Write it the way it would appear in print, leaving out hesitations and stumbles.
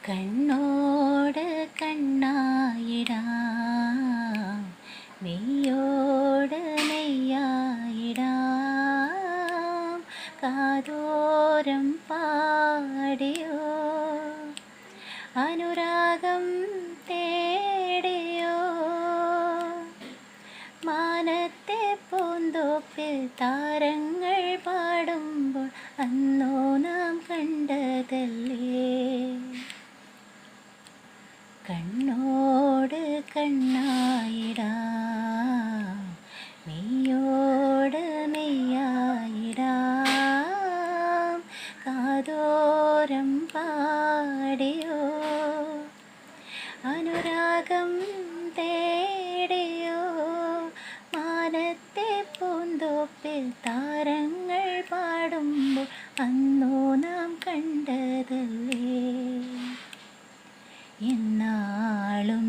കണ്ണോട് കണ്ണായിടാം, മെയ്യോട് മെയ്യായിടാം, കാതോരം പാടിയോ അനുരാഗം തേടിയോ. മാനത്തെ പൂന്തോപ്പിൽ താരങ്ങൾ പാടുമ്പോൾ അന്നോ നാം കണ്ടതല്ലേ. കണ്ണോട് കണ്ണായിടാം, മെയ്യോട് മെയ്യായിടാം, കാതോരം പാടിയോ അനുരാഗം തേടിയോ. മാനത്തെ പൂന്തോപ്പിൽ താരങ്ങൾ പാടുമ്പോൾ അന്നോ നാം കണ്ടതല്ലേ. എന്നാളും